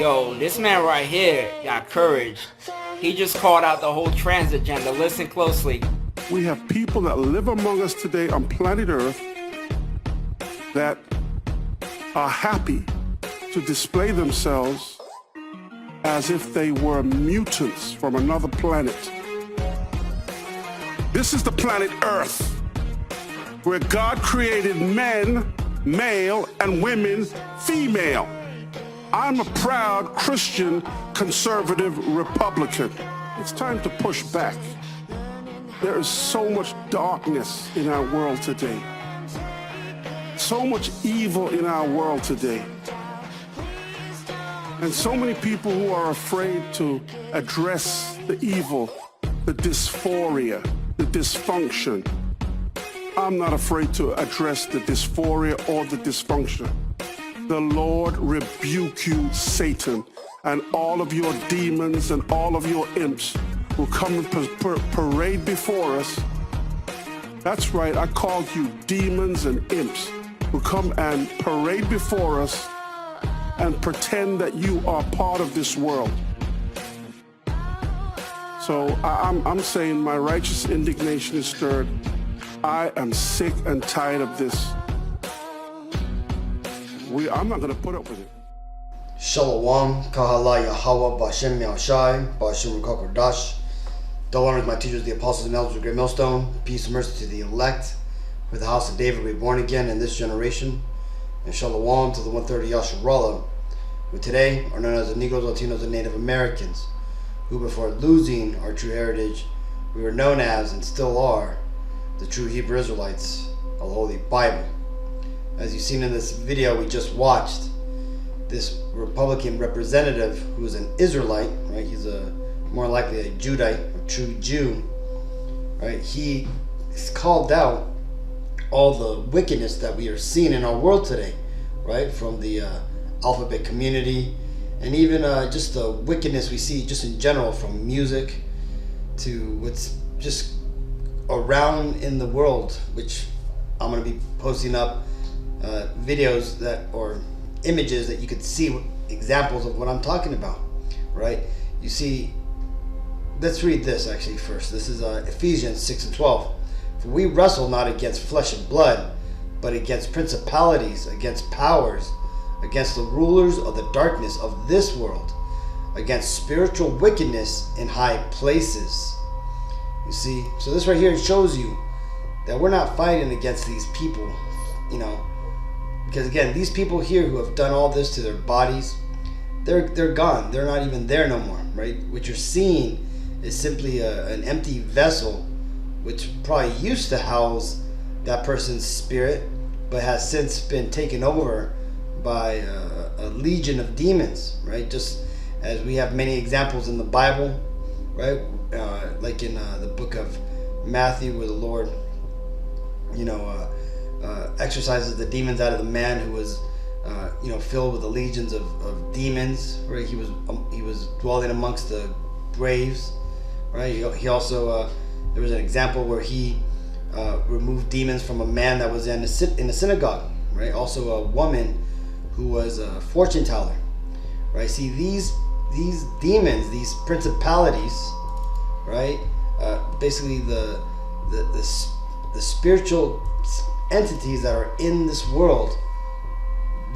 Yo, this man right here got courage. He just called out the whole trans agenda. Listen closely. We have people that live among us today on planet Earth that are happy to display themselves as if they were mutants from another planet. This is the planet Earth, where God created men, male, and women, female. I'm a proud Christian, conservative Republican. It's time to push back. There is so much darkness in our world today. So much evil in our world today. And so many people who are afraid to address the evil, the dysphoria, the dysfunction. I'm not afraid to address the dysphoria or the dysfunction. The Lord rebuke you, Satan, and all of your demons and all of your imps will come and parade before us. That's right, I called you demons and imps will come and parade before us and pretend that you are part of this world. So I'm saying my righteous indignation is stirred. I am sick and tired of this. I'm not going to put up with it. Shalom, Kahala Yahweh, Bashem Yahushai, Bashem Rukakodash. Double honors my teachers, the apostles and elders of Great Millstone. Peace and mercy to the elect, for the house of David be born again in this generation. And shalom to the 130 Yasharallah, who today are known as the Negroes, Latinos, and Native Americans, who before losing our true heritage, we were known as, and still are, the true Hebrew Israelites of the Holy Bible. As you've seen in this video we just watched, this Republican representative who is an Israelite, right? He's more likely a Judite, a true Jew, right? He called out all the wickedness that we are seeing in our world today, right? From the alphabet community, and even just the wickedness we see just in general, from music to what's just around in the world, which I'm going to be posting up videos or images that you could see examples of what I'm talking about, right? You see, let's read this actually first. This is Ephesians 6:12. For we wrestle not against flesh and blood, but against principalities, against powers, against the rulers of the darkness of this world, against spiritual wickedness in high places. You see, so this right here shows you that we're not fighting against these people, you know, because again, these people here who have done all this to their bodies, they're gone. They're not even there no more, right? What you're seeing is simply an empty vessel, which probably used to house that person's spirit, but has since been taken over by a legion of demons, right? Just as we have many examples in the Bible, right? Like in the book of Matthew, where the Lord, exorcises the demons out of the man who was, filled with the legions of demons, right? He was dwelling amongst the graves, right? He also, there was an example where he removed demons from a man that was in a synagogue, right? Also a woman who was a fortune teller, right? See, these demons, these principalities, right? Basically the spiritual entities that are in this world,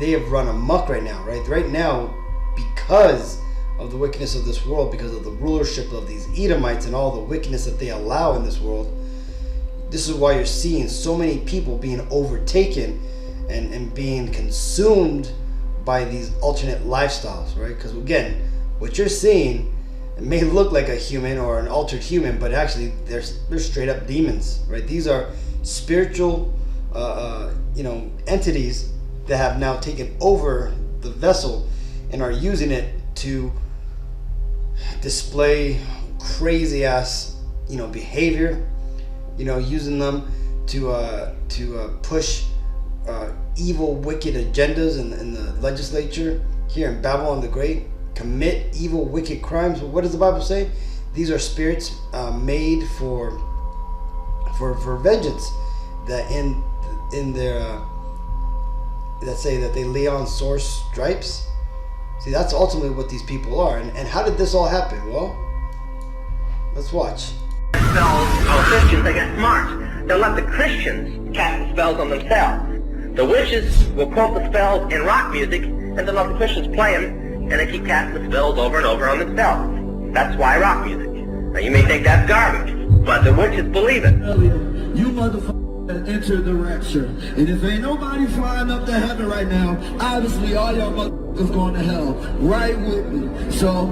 they have run amok right now, right? Right now, because of the wickedness of this world, because of the rulership of these Edomites and all the wickedness that they allow in this world, this is why you're seeing so many people being overtaken and being consumed by these alternate lifestyles, right? Because again, what you're seeing, it may look like a human or an altered human, but actually they're straight up demons, right? These are spiritual entities that have now taken over the vessel and are using it to display crazy ass behavior, using them to push evil, wicked agendas in the legislature here in Babylon the Great, commit evil, wicked crimes. What does the Bible say? These are spirits made for vengeance, that in their that say that they lay on sore stripes, See, that's ultimately what these people are. And how did this all happen? Well, let's watch. Spells on Christians, they get smart. They'll let the Christians cast the spells on themselves. The witches will quote the spells in rock music, and they'll let the Christians play them, and they keep casting the spells over and over on themselves. That's why rock music. Now you may think that's garbage, but the witches believe it. You motherfuckers enter the rapture. And if ain't nobody flying up to heaven right now, obviously all y'all motherfuckers going to hell. Right with me. So,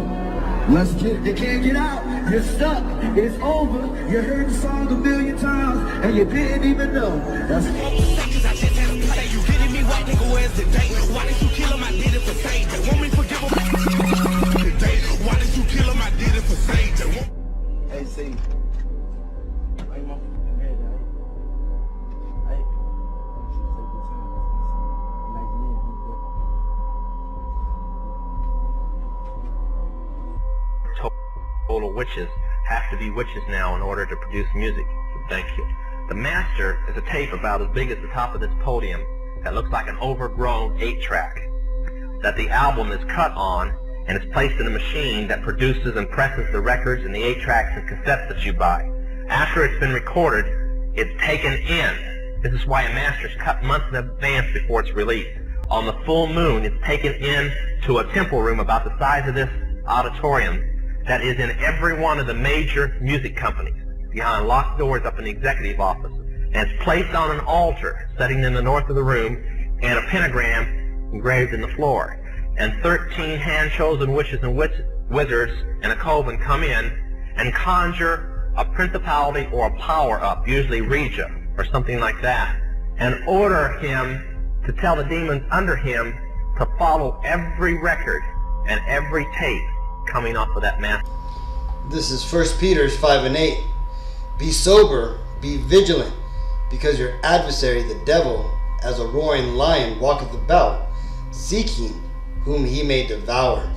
let's get it. You can't get out. You're stuck. It's over. You heard the song a million times, and you didn't even know. That's Hey, see. Total witches have to be witches now in order to produce music. Thank you. The master is a tape about as big as the top of this podium that looks like an overgrown 8-track that the album is cut on, and it's placed in a machine that produces and presses the records and the 8-tracks and cassettes that you buy. After it's been recorded, it's taken in. This is why a master's cut months in advance before it's released. On the full moon, it's taken in to a temple room about the size of this auditorium that is in every one of the major music companies, behind locked doors up in the executive office. And it's placed on an altar sitting in the north of the room, and a pentagram engraved in the floor. And 13 hand-chosen witches and wizards and a coven come in and conjure a principality or a power up, usually Regia or something like that, and order him to tell the demons under him to follow every record and every tape coming off of that master. This is 1 Peter 5:8. Be sober, be vigilant, because your adversary, the devil, as a roaring lion, walketh about, seeking whom he may devour.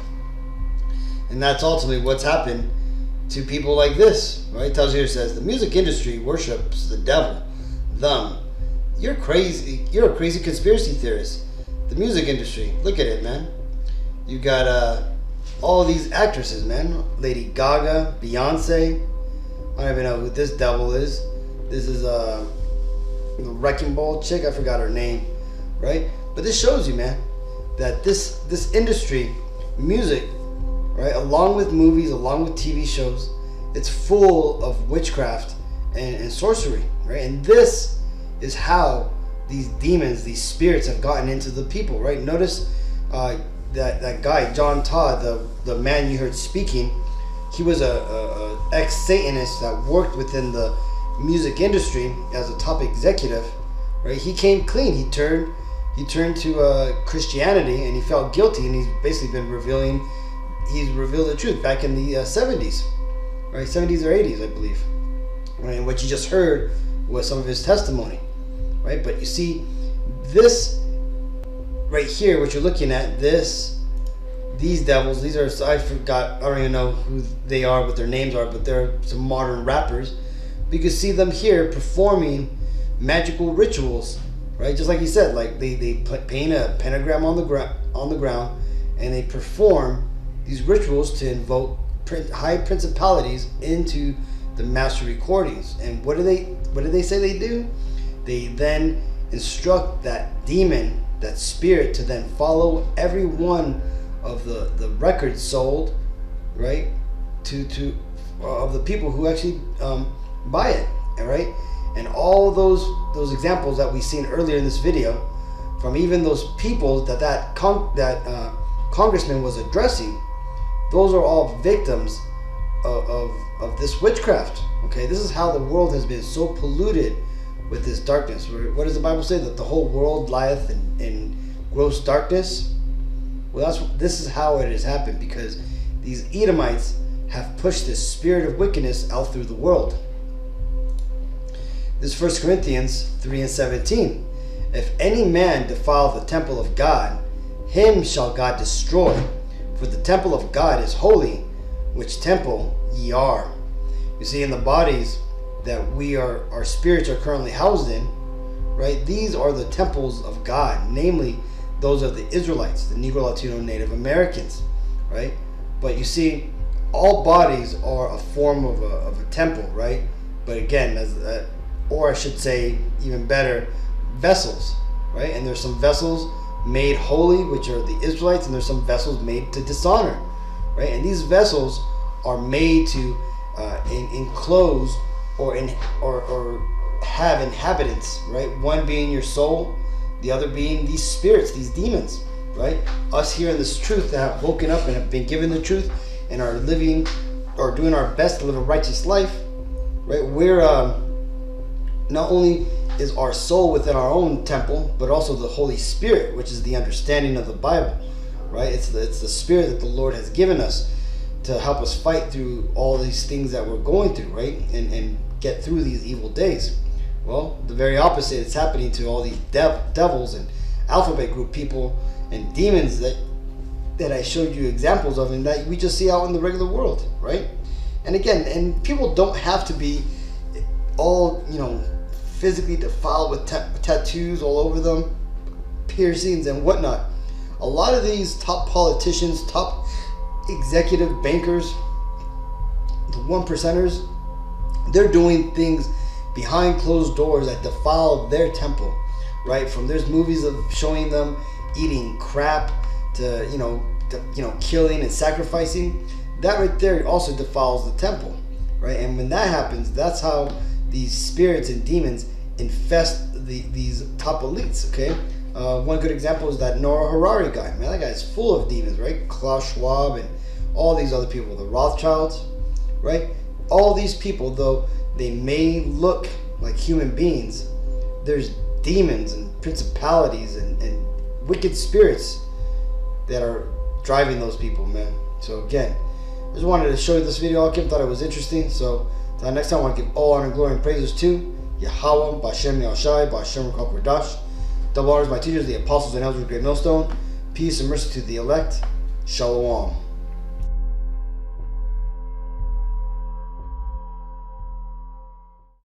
And that's ultimately what's happened to people like this, right? It tells here, it says, the music industry worships the devil, them. You're crazy. You're a crazy conspiracy theorist. The music industry, look at it, man. You got all these actresses, man. Lady Gaga, Beyonce. I don't even know who this devil is. This is the Wrecking Ball chick. I forgot her name, right? But this shows you, man, that this industry, music, right, along with movies, along with TV shows, it's full of witchcraft and sorcery, right? And this is how these demons, these spirits have gotten into the people, right? Notice that guy, John Todd, the man you heard speaking, he was a ex-Satanist that worked within the music industry as a top executive, right? He came clean. He turned to Christianity, and he felt guilty, and he's basically been he's revealed the truth back in the 70s, right? 70s or 80s, I believe, right? And what you just heard was some of his testimony, right? But you see, this right here, what you're looking at, these devils, these are, I don't even know who they are, what their names are, but they're some modern rappers. But you can see them here performing magical rituals, right? Just like he said, like they paint a pentagram on the ground, and they perform these rituals to invoke high principalities into the master recordings. And what do they say they do? They then instruct that demon, that spirit, to then follow every one of the records sold, right, to of the people who actually buy it, right? And all those examples that we've seen earlier in this video, from even those people that congressman was addressing, those are all victims of this witchcraft. Okay, this is how the world has been so polluted with this darkness. What does the Bible say? That the whole world lieth in gross darkness. Well, this is how it has happened, because these Edomites have pushed this spirit of wickedness out through the world. This is 1 Corinthians 3:17. If any man defile the temple of God, him shall God destroy. For the temple of God is holy, which temple ye are. You see, in the bodies that our spirits are currently housed in, right? These are the temples of God, namely those of the Israelites, the Negro, Latino, Native Americans, right? But you see, all bodies are a form of a temple, right? But again, or I should say, even better, vessels, right? And there's some vessels made holy, which are the Israelites, and there's some vessels made to dishonor, right? And these vessels are made to enclose or have inhabitants, right? One being your soul, the other being these spirits, these demons, right? Us here in this truth that have woken up and have been given the truth and are living or doing our best to live a righteous life, right? We're not only is our soul within our own temple, but also the Holy Spirit, which is the understanding of the Bible, right? It's the Spirit that the Lord has given us to help us fight through all these things that we're going through, right? And get through these evil days. Well, the very opposite is happening to all these devils and alphabet group people and demons that I showed you examples of, and that we just see out in the regular world, right? And again, and people don't have to be all, physically defiled with tattoos all over them, piercings and whatnot. A lot of these top politicians, top executive bankers, the 1%ers, they're doing things behind closed doors that defile their temple, right? From there's movies of showing them eating crap to killing and sacrificing. That right there also defiles the temple, right? And when that happens, that's how these spirits and demons infest these top elites, okay? One good example is that Noah Harari guy. Man, that guy's full of demons, right? Klaus Schwab and all these other people, the Rothschilds, right? All these people, though they may look like human beings, there's demons and principalities and wicked spirits that are driving those people, man. So again, I just wanted to show you this video. I thought it was interesting. So until next time, I want to give all honor, glory, and praises to Yahweh, Bashem Yahushai, Bashem Ruach HaKodesh. Double honors my teachers, the apostles and elders of Great Millstone. Peace and mercy to the elect. Shalom.